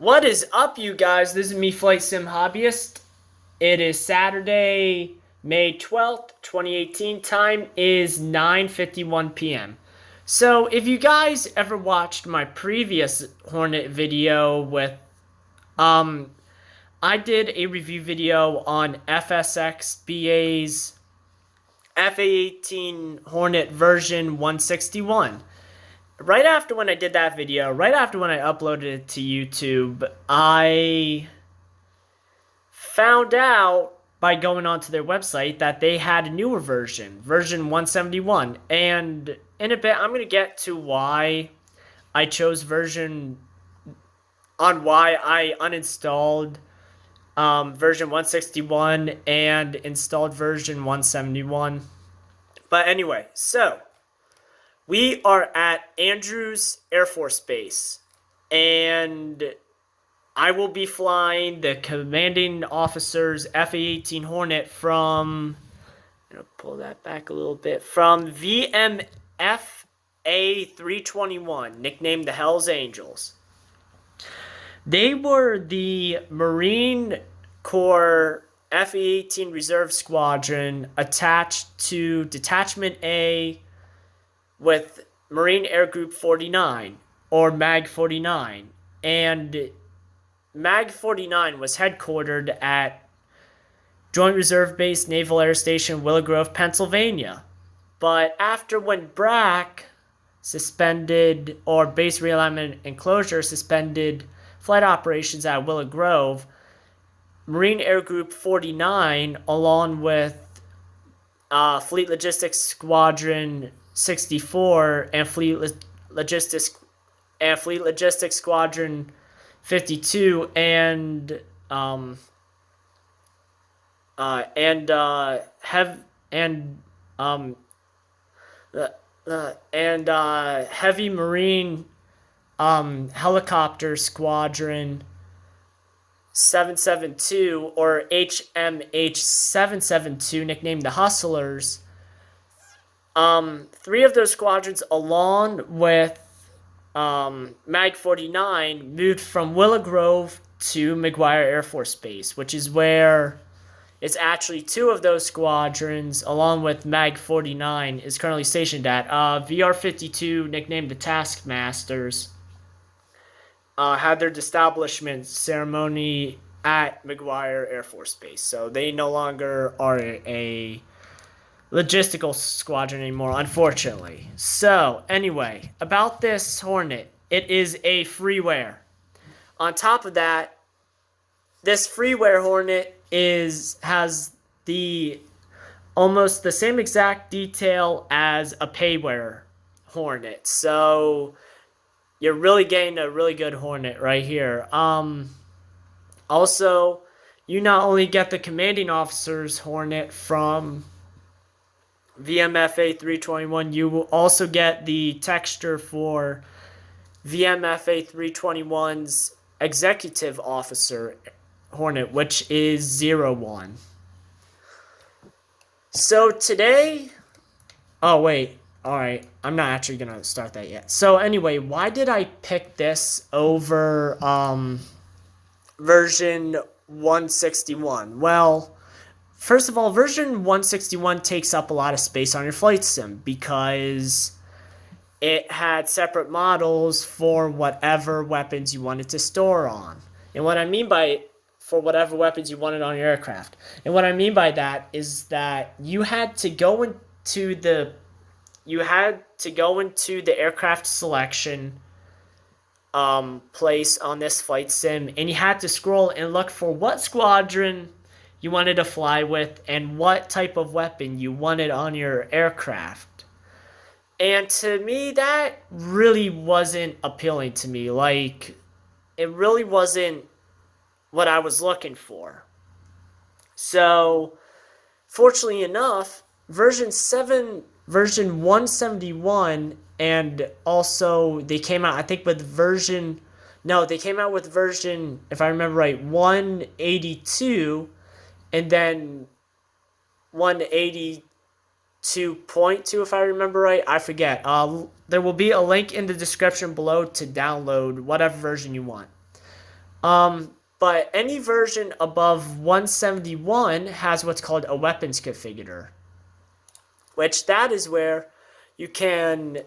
What is up, you guys? This is me, Flight Sim Hobbyist. It is Saturday, May 12th, 2018. Time is 9:51 p.m. So, if you guys ever watched my previous Hornet video um, I did a review video on FSXBA's FA18 Hornet version 161. Right after when I did that video, right after when I uploaded it to YouTube, I found out by going onto their website that they had a newer version 171. And in a bit, I'm going to get to why I chose why I uninstalled version 161 and installed version 171. But anyway, so we are at Andrews Air Force Base, and I will be flying the commanding officer's FA-18 Hornet from, I'm going to pull that back a little bit, from VMF A321, nicknamed the Hells Angels. They were the Marine Corps FA-18 Reserve Squadron attached to Detachment A with Marine Air Group 49, or MAG 49, and MAG 49 was headquartered at Joint Reserve Base Naval Air Station, Willow Grove, Pennsylvania. But after when BRAC suspended, or Base Realignment and Closure suspended flight operations at Willow Grove, Marine Air Group 49, along with Fleet Logistics Squadron 64 and Fleet Logistics Squadron 52 and Heavy Marine Helicopter Squadron 772, or HMH 772, nicknamed the Hustlers. Three of those squadrons, along with MAG 49, moved from Willow Grove to McGuire Air Force Base, which is where it's actually two of those squadrons, along with MAG 49, is currently stationed at. VR 52, nicknamed the Taskmasters, had their establishment ceremony at McGuire Air Force Base, so they no longer are a logistical squadron anymore, unfortunately. So, anyway, about this Hornet, it is a freeware. On top of that, this freeware Hornet has the almost the same exact detail as a payware Hornet. So, you're really getting a really good Hornet right here. Also, you not only get the commanding officer's Hornet from VMFA 321, you will also get the texture for VMFA 321's executive officer Hornet, which is 01. So today, oh wait, alright, I'm not actually gonna start that yet. So anyway, why did I pick this over version 161? Well, first of all, version 161 takes up a lot of space on your flight sim because it had separate models for whatever weapons you wanted to store on. And what I mean by for whatever weapons you wanted on your aircraft. And what I mean by that is that you had to go into the aircraft selection place on this flight sim, and you had to scroll and look for what squadron you wanted to fly with and what type of weapon you wanted on your aircraft. And to me, that really wasn't appealing to me. Like, it really wasn't what I was looking for. So, fortunately enough, version 171, and also they came out, I think, with version, if I remember right, 182, and then 182.2, if I remember right. I forget. There will be a link in the description below to download whatever version you want. But any version above 171 has what's called a weapons configurator, which that is where you can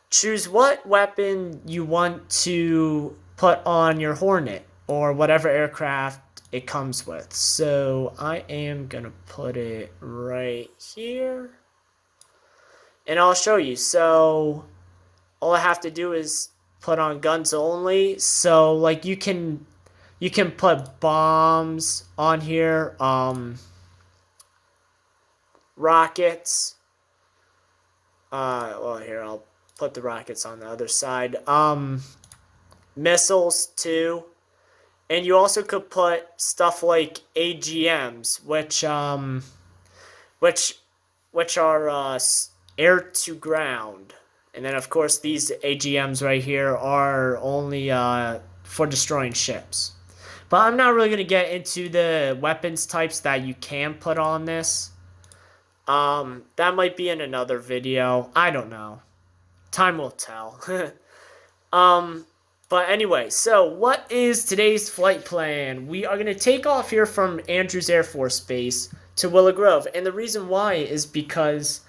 choose what weapon you want to put on your Hornet or whatever aircraft it comes with. So I am gonna put it right here and I'll show you. So all I have to do is put on guns only. So like you can put bombs on here, rockets. Well, here I'll put the rockets on the other side. Missiles too, and you also could put stuff like AGMs, which are air to ground, and then of course these AGMs right here are only for destroying ships. But I'm not really gonna get into the weapons types that you can put on this. That might be in another video. I don't know. Time will tell. But anyway, so what is today's flight plan? We are going to take off here from Andrews Air Force Base to Willow Grove. And the reason why is because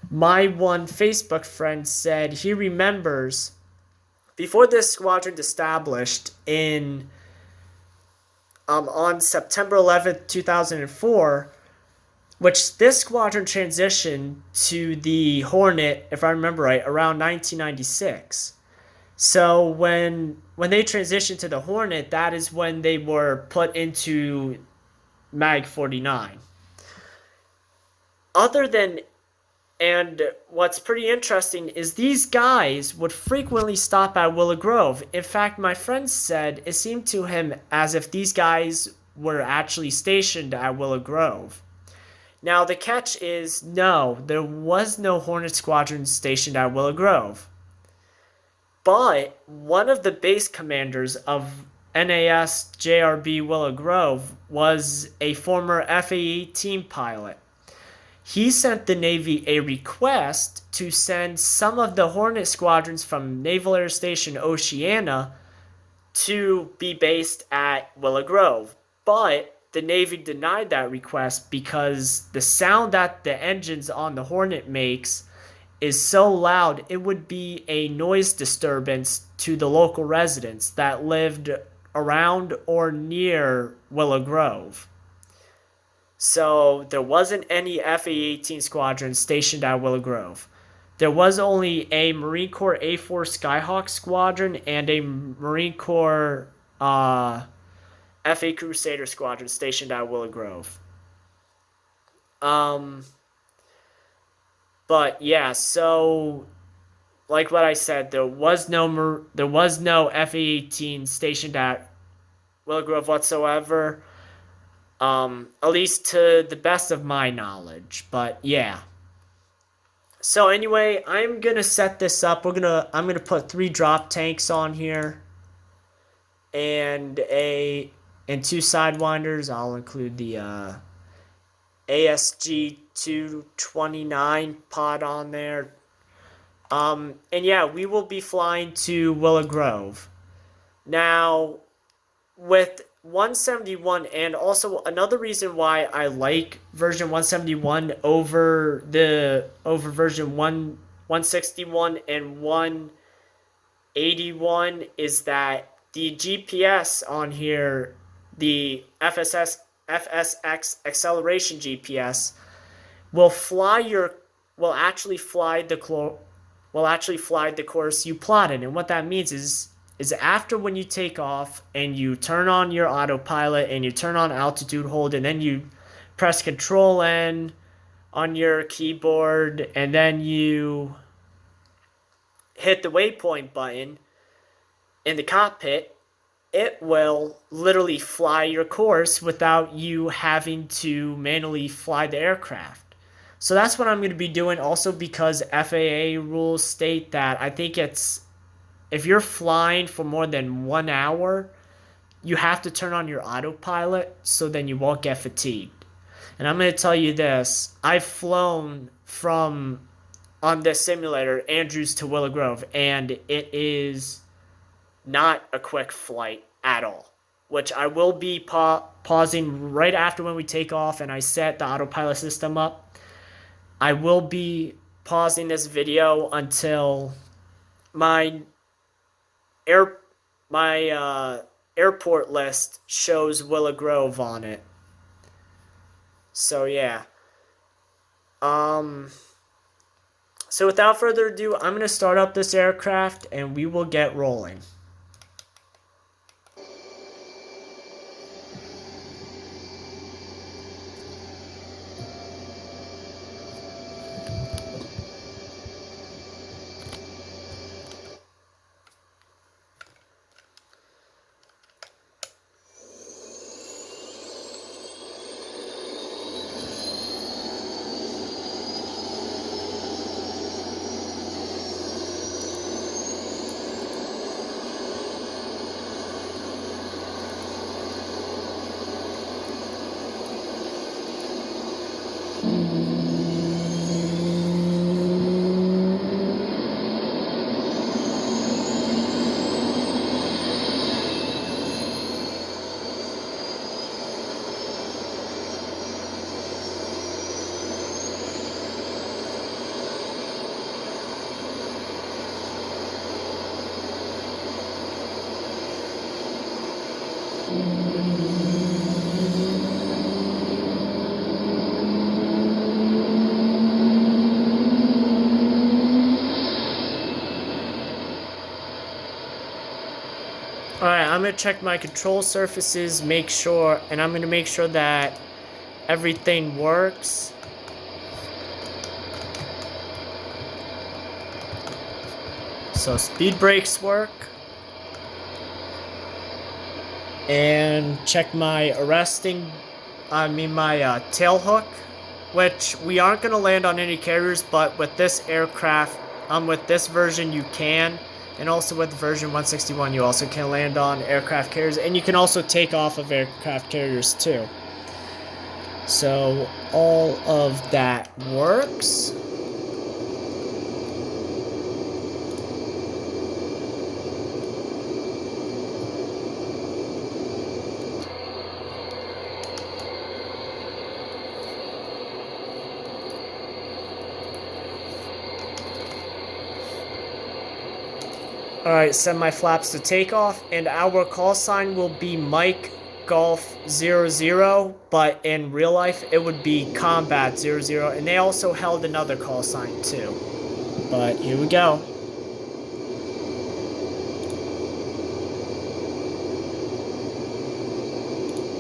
my one Facebook friend said he remembers before this squadron established in on September 11th, 2004, which this squadron transitioned to the Hornet, if I remember right, around 1996. So when they transitioned to the Hornet, that is when they were put into Mag 49. And what's pretty interesting is these guys would frequently stop at Willow Grove. In fact, my friend said it seemed to him as if these guys were actually stationed at Willow Grove. Now, the catch is, no, there was no Hornet squadron stationed at Willow Grove. But one of the base commanders of NAS JRB Willow Grove was a former FA-18 pilot. He sent the Navy a request to send some of the Hornet squadrons from Naval Air Station Oceana to be based at Willow Grove. But the Navy denied that request because the sound that the engines on the Hornet makes is so loud it would be a noise disturbance to the local residents that lived around or near Willow Grove. So there wasn't any FA-18 squadron stationed at Willow Grove. There was only a Marine Corps A-4 Skyhawk squadron and a Marine Corps FA Crusader squadron stationed at Willow Grove. But yeah, so like what I said, there was no FA-18 stationed at Willow Grove whatsoever, at least to the best of my knowledge. But yeah. So anyway, I'm gonna set this up. I'm gonna put 3 drop tanks on here, and 2 sidewinders. I'll include the ASG 229 pod on there. And yeah, we will be flying to Willow Grove. Now, with 171, and also another reason why I like version 171 over version 161 and 181 is that the GPS on here, the FSX acceleration GPS, will actually fly the course you plotted. And what that means is after when you take off and you turn on your autopilot and you turn on altitude hold and then you press Control N on your keyboard and then you hit the waypoint button in the cockpit, it will literally fly your course without you having to manually fly the aircraft. So that's what I'm going to be doing, also because FAA rules state that I think it's if you're flying for more than 1 hour, you have to turn on your autopilot so then you won't get fatigued. And I'm going to tell you this, I've flown from, on this simulator, Andrews to Willow Grove, and it is not a quick flight. at all, which I will be pausing right after when we take off and I set the autopilot system up. I will be pausing this video until my air my airport list shows Willow Grove on it. So yeah. So without further ado, I'm going to start up this aircraft and we will get rolling. Alright, I'm going to check my control surfaces, make sure, and I'm going to make sure that everything works. So speed brakes work. And check my my tail hook, which we aren't going to land on any carriers, but with this aircraft, with this version you can. And also with version 161, you also can land on aircraft carriers, and you can also take off of aircraft carriers too. So all of that works. Alright, set my flaps to takeoff, and our call sign will be Mike Golf 00, but in real life it would be Combat 00, and they also held another call sign too. But here we go.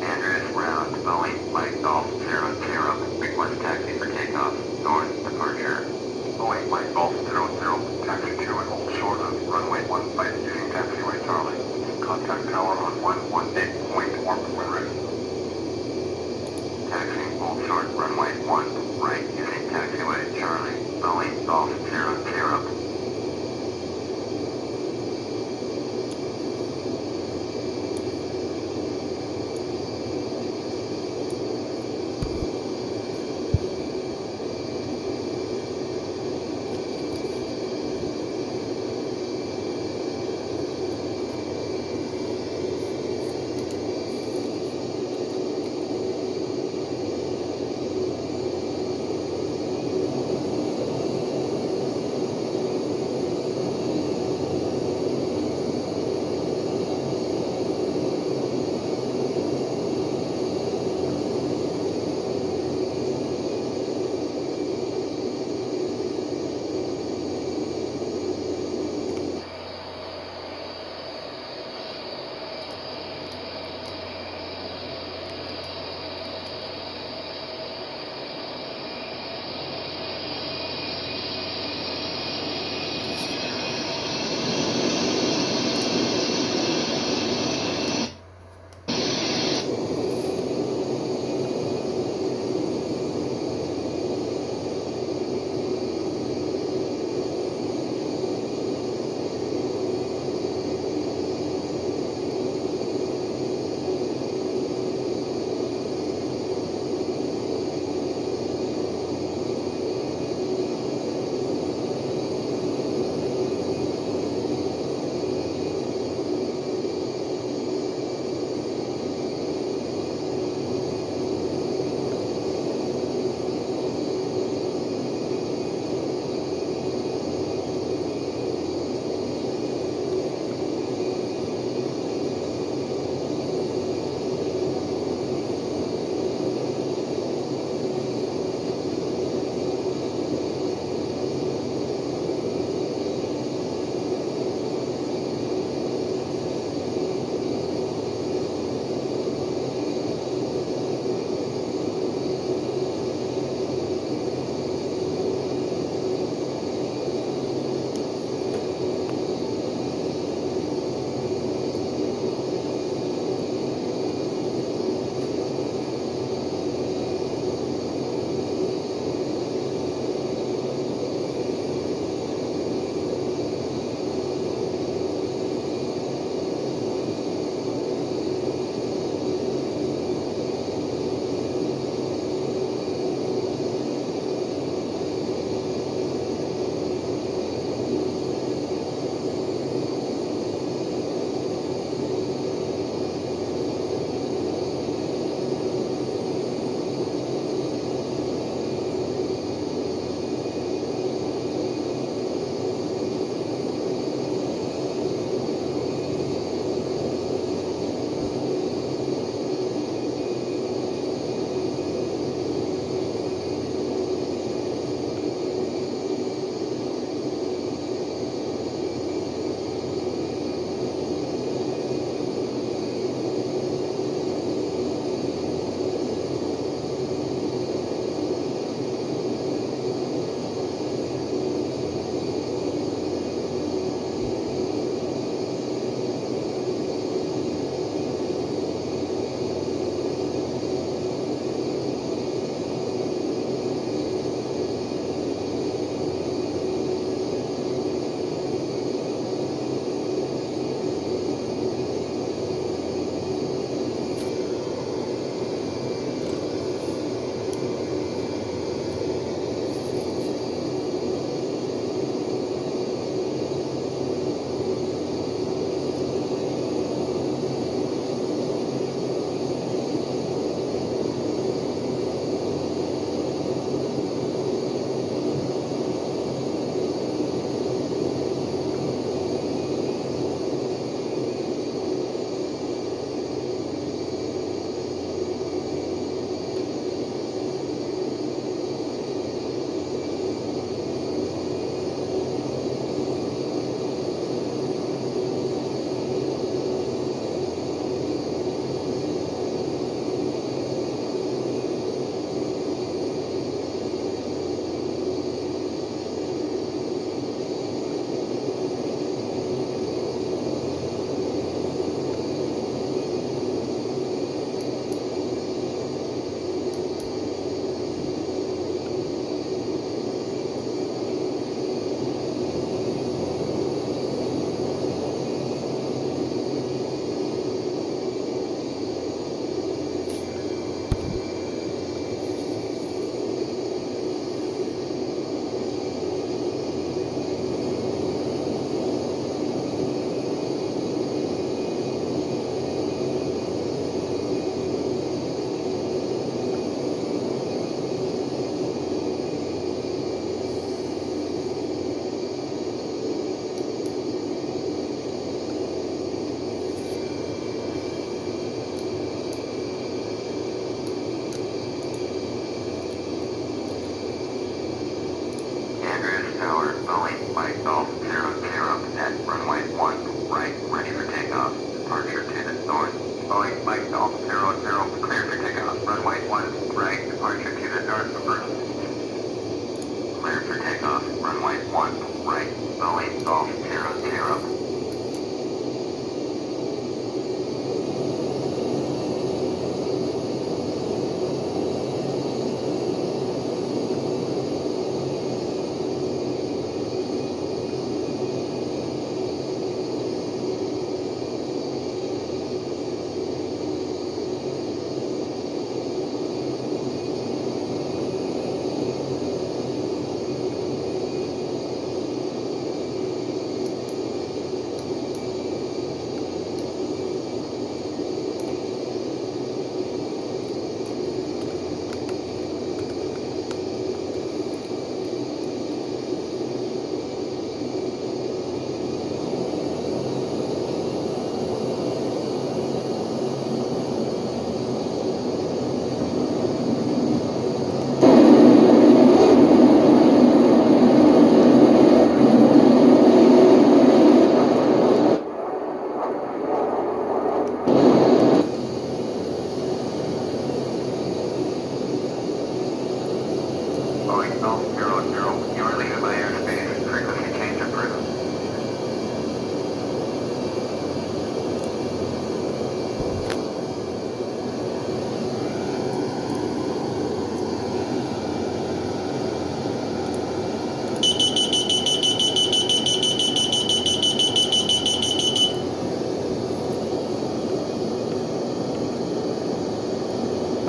Andrews Round, Boeing, Mike Golf 00, request taxi for takeoff, north departure. Boeing, Mike Golf 00, taxi to and hold short of runway 15 using taxiway Charlie. Contact tower on 118.1 ready. Taxi, hold short, runway 1, right using taxiway Charlie. Boeing Golf 00.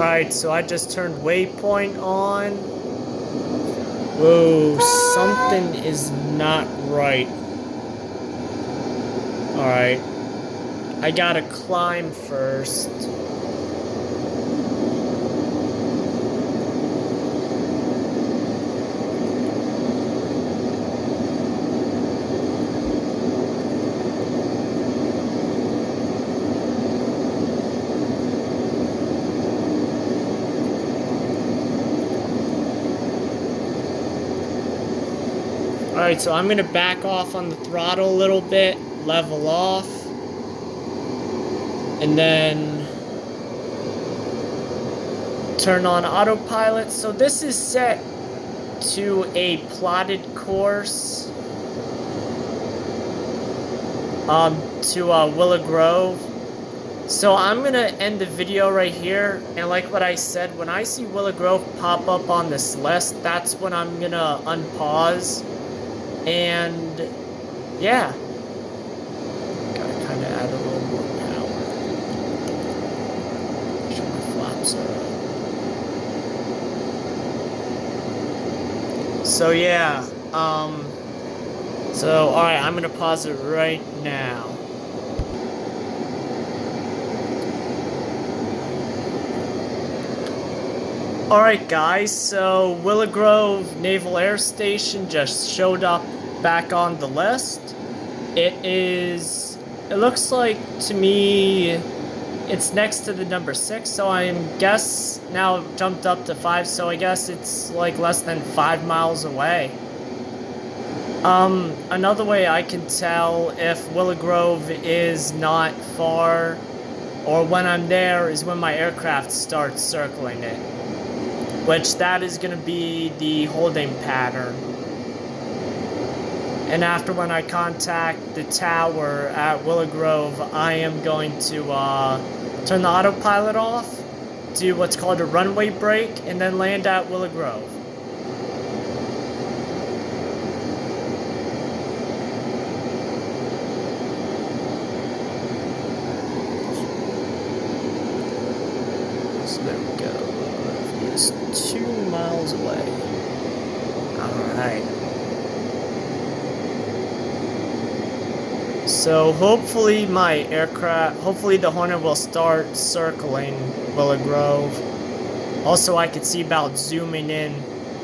Alright, so I just turned waypoint on. Whoa, something is not right. Alright. I gotta climb first. Alright, so I'm gonna back off on the throttle a little bit, level off, and then turn on autopilot. So this is set to a plotted course to Willow Grove. So I'm gonna end the video right here, and like what I said, when I see Willow Grove pop up on this list, that's when I'm gonna unpause. And yeah, gotta kind of add a little more power. Make sure my flaps are up. So yeah, so alright, I'm gonna pause it right now. Alright guys, so Willow Grove Naval Air Station just showed up back on the list. It looks like to me it's next to the number 6, so I'm guess now jumped up to 5, so I guess it's like less than 5 miles away. Another way I can tell if Willow Grove is not far or when I'm there is when my aircraft starts circling it, which that is going to be the holding pattern. And after when I contact the tower at Willow Grove, I am going to turn the autopilot off, do what's called a runway break, and then land at Willow Grove. So there we go. It's 2 miles away. Alright. So hopefully hopefully the Hornet will start circling Willow Grove. Also, I could see about zooming in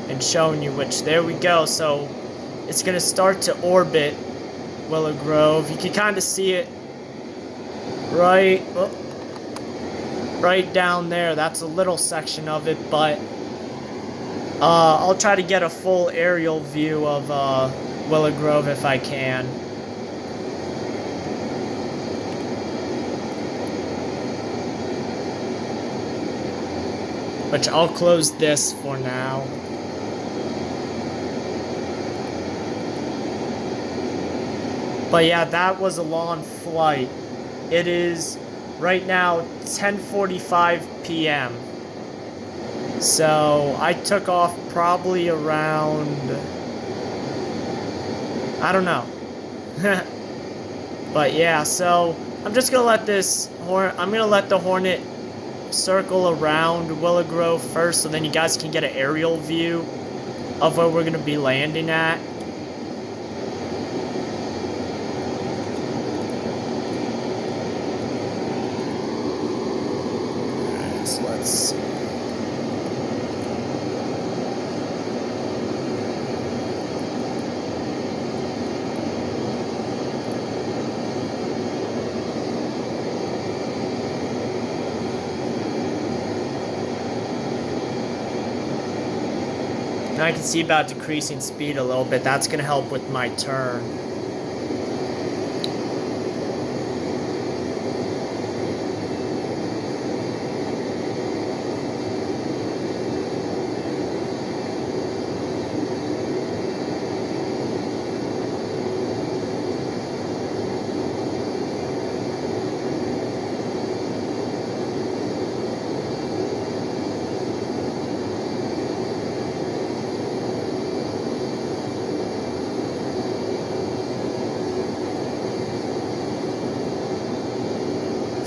and showing you, which there we go. So it's going to start to orbit Willow Grove. You can kind of see it right down there. That's a little section of it, but I'll try to get a full aerial view of Willow Grove if I can. Which I'll close this for now. But yeah, that was a long flight. It is right now 10:45 p.m. So I took off probably around, I don't know. But yeah, so I'm just gonna let the Hornet circle around Willow Grove first, so then you guys can get an aerial view of where we're gonna be landing at. Alright, so let's see. Now I can see about decreasing speed a little bit. That's going to help with my turn.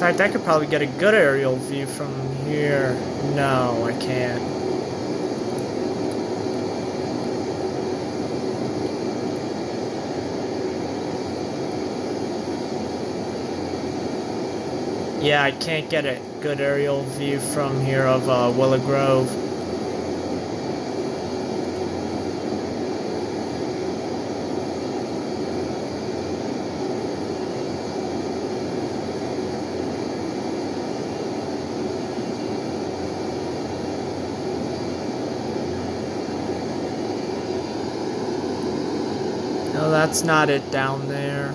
fact, I could probably get a good aerial view from here. No, I can't. Yeah, I can't get a good aerial view from here of Willow Grove. No, that's not it down there.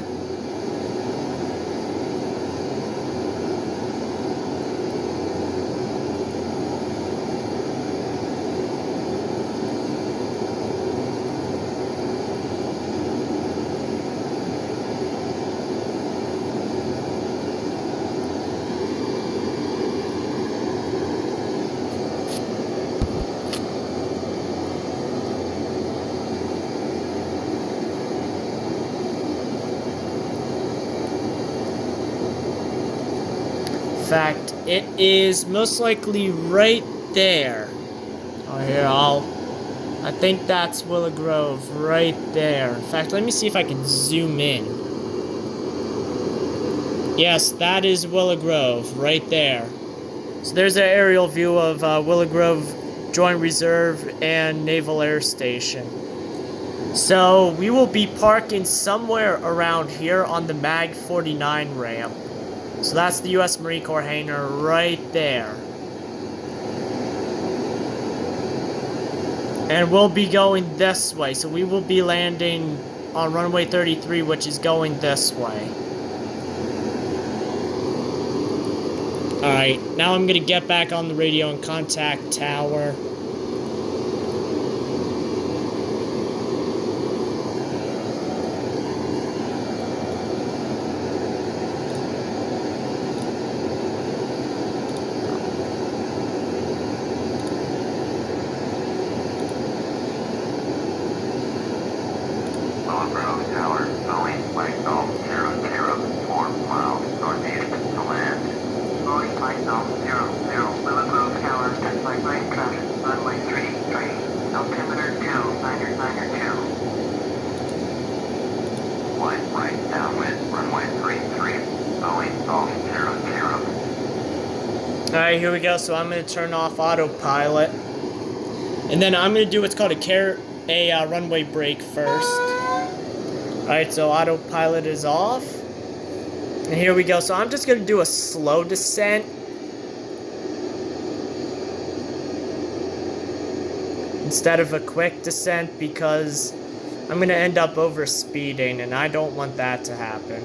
In fact, it is most likely right there. Oh, here, I think that's Willow Grove right there. In fact, let me see if I can zoom in. Yes, that is Willow Grove right there. So there's an aerial view of Willow Grove Joint Reserve and Naval Air Station. So we will be parking somewhere around here on the MAG 49 ramp. So that's the U.S. Marine Corps hangar right there. And we'll be going this way. So we will be landing on runway 33, which is going this way. Alright, now I'm going to get back on the radio and contact tower. Alright, here we go. So I'm going to turn off autopilot. And then I'm going to do what's called a runway break first. Alright, so autopilot is off. And here we go. So I'm just going to do a slow descent. Instead of a quick descent, because I'm going to end up over speeding, and I don't want that to happen.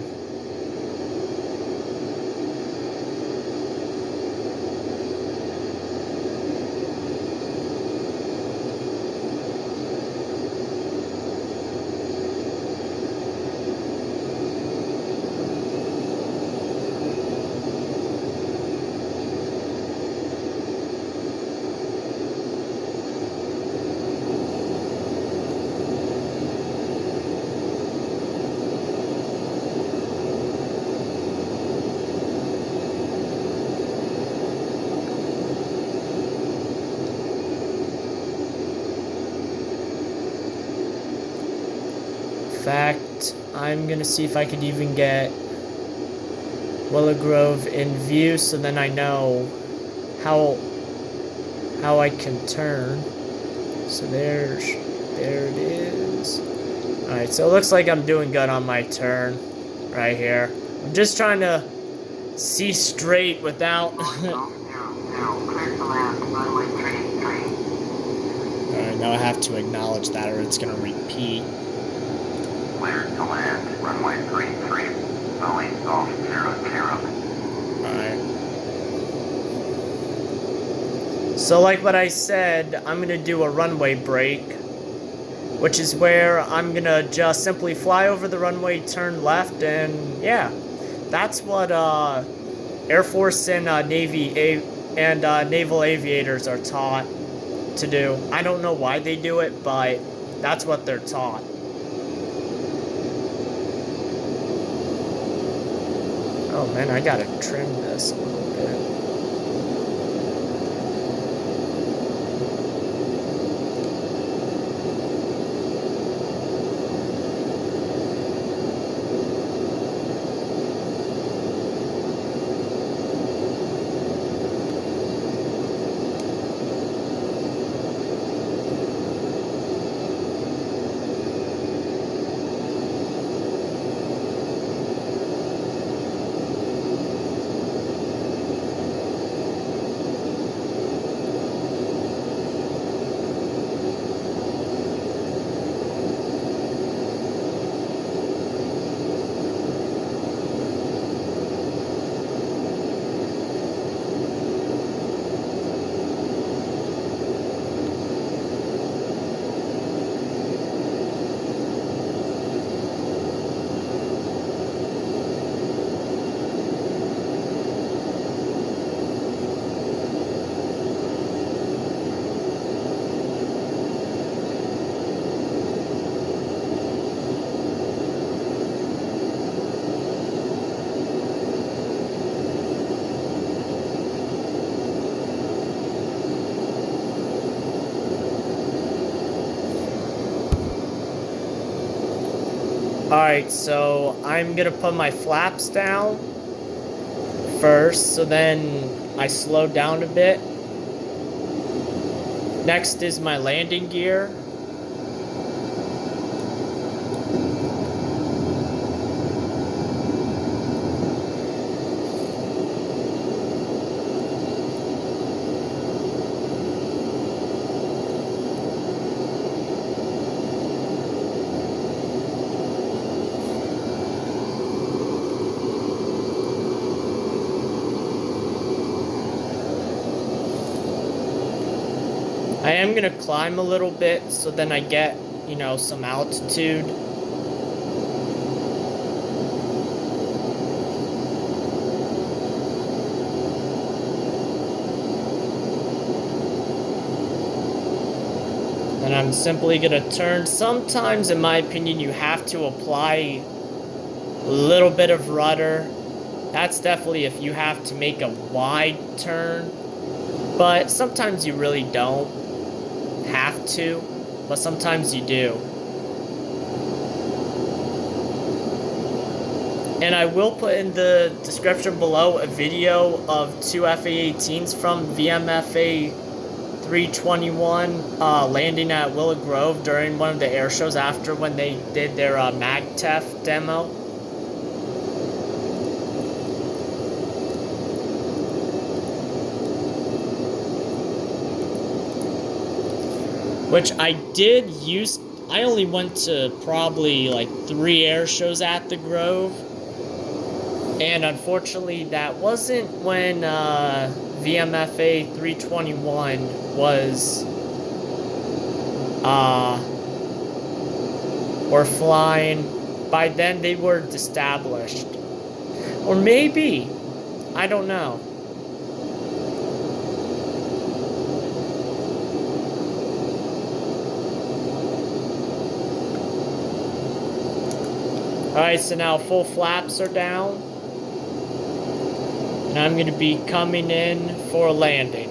In fact, I'm gonna see if I could even get Willow Grove in view, so then I know how I can turn. So there it is. Alright, so it looks like I'm doing good on my turn right here. I'm just trying to see straight without Alright, now I have to acknowledge that or it's gonna repeat. Cleared to land, runway 33, Boeing Golf 00. Alright. So like what I said, I'm going to do a runway break, which is where I'm going to just simply fly over the runway, turn left, and yeah, that's what Air Force and naval aviators are taught to do. I don't know why they do it, but that's what they're taught. Oh man, I gotta trim this a little bit. Alright, so I'm gonna put my flaps down first, so then I slow down a bit. Next is my landing gear. I am gonna climb a little bit so then I get, you know, some altitude. Then I'm simply gonna turn. Sometimes, in my opinion, you have to apply a little bit of rudder. That's definitely if you have to make a wide turn. But sometimes you really don't have to, but sometimes you do. And I will put in the description below a video of two FA-18s from VMFA 321 landing at Willow Grove during one of the air shows after when they did their MagTef demo. Which I did use. I only went to probably like 3 air shows at the Grove. And unfortunately, that wasn't when VMFA 321 was were flying. By then, they were established. Or maybe. I don't know. Alright, so now full flaps are down. And I'm going to be coming in for a landing.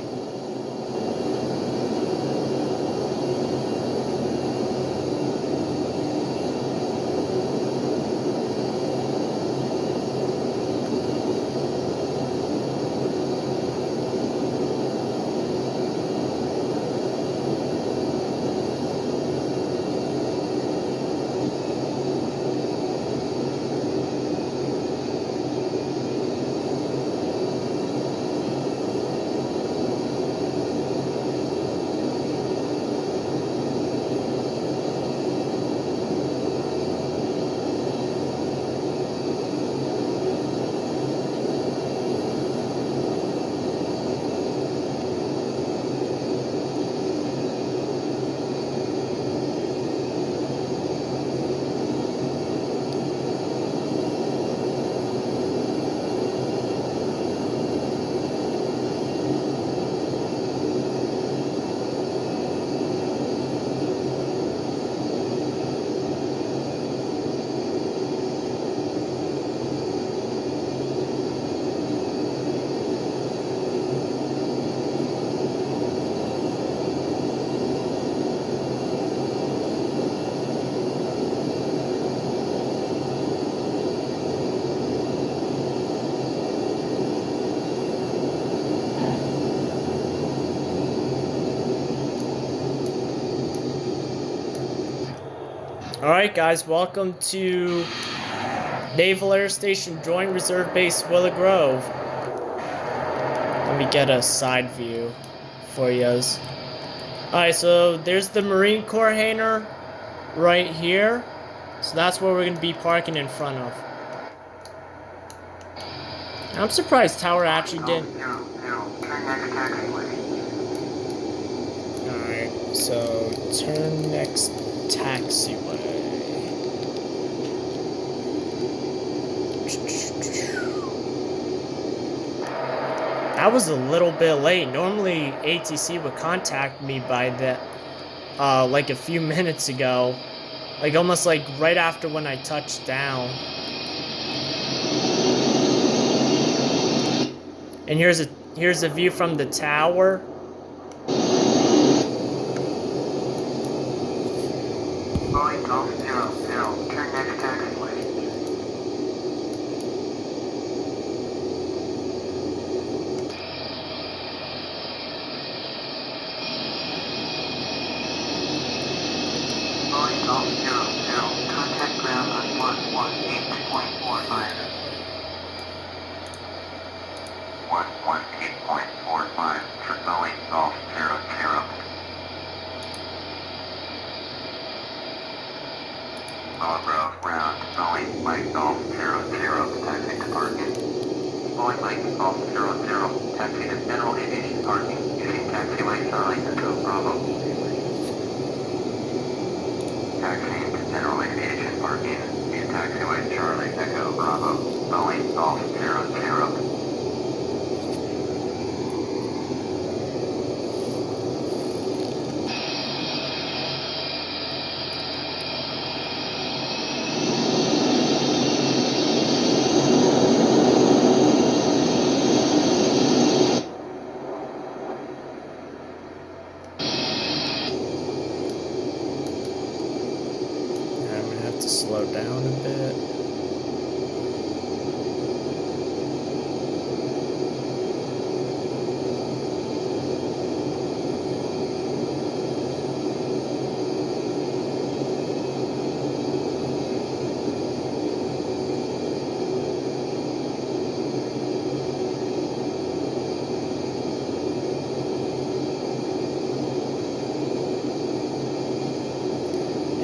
Alright guys, welcome to Naval Air Station Joint Reserve Base Willow Grove. Let me get a side view for yous. Alright, so there's the Marine Corps hangar right here. So that's where we're going to be parking in front of. I'm surprised Tower actually didn't. Alright, so turn next taxiway. That was a little bit late. Normally ATC would contact me by the like a few minutes ago. Like almost like right after when I touched down. And here's a view from the tower. Boeing Golf 00, turn next taxiway. Boeing Golf 00, contact ground on 118.45. 118.45 for Boeing Golf 00. Willow Grove ground, Boeing Mike Golf 00, taxi to parking. Boeing Mike Golf 00, taxi to General Aviation parking, using taxiway Charlie Echo Bravo. Taxiing to General Aviation parking, via taxiway Charlie Echo Bravo, Boeing Golf 00. I'm gonna have to slow down a bit.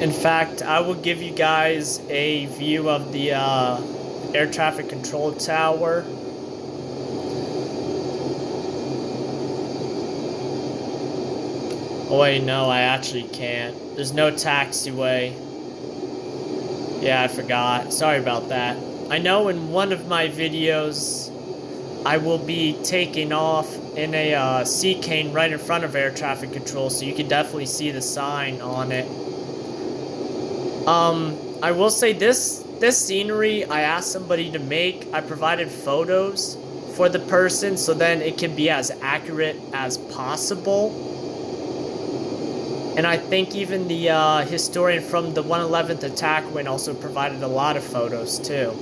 In fact, I will give you guys a view of the air traffic control tower. Oh wait, no, I actually can't. There's no taxiway. Yeah, I forgot. Sorry about that. I know in one of my videos, I will be taking off in a sea cane right in front of air traffic control, so you can definitely see the sign on it. I will say this scenery I asked somebody to make. I provided photos for the person so then it can be as accurate as possible. And I think even the historian from the 111th Attack Wing also provided a lot of photos too.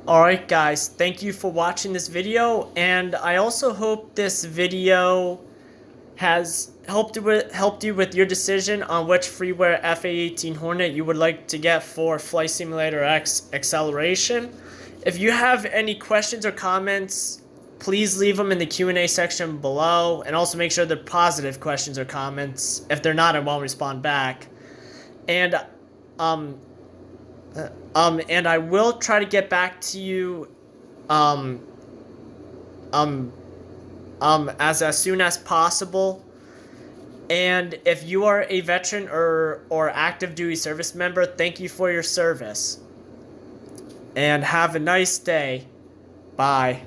Alright guys, thank you for watching this video, and I also hope this video has helped you with your decision on which freeware FA-18 Hornet you would like to get for Flight Simulator X Acceleration. If you have any questions or comments, please leave them in the Q&A section below, and also make sure they're positive questions or comments. If they're not, I won't respond back. And and I will try to get back to you as soon as possible. And if you are a veteran or active duty service member, thank you for your service. And have a nice day. Bye.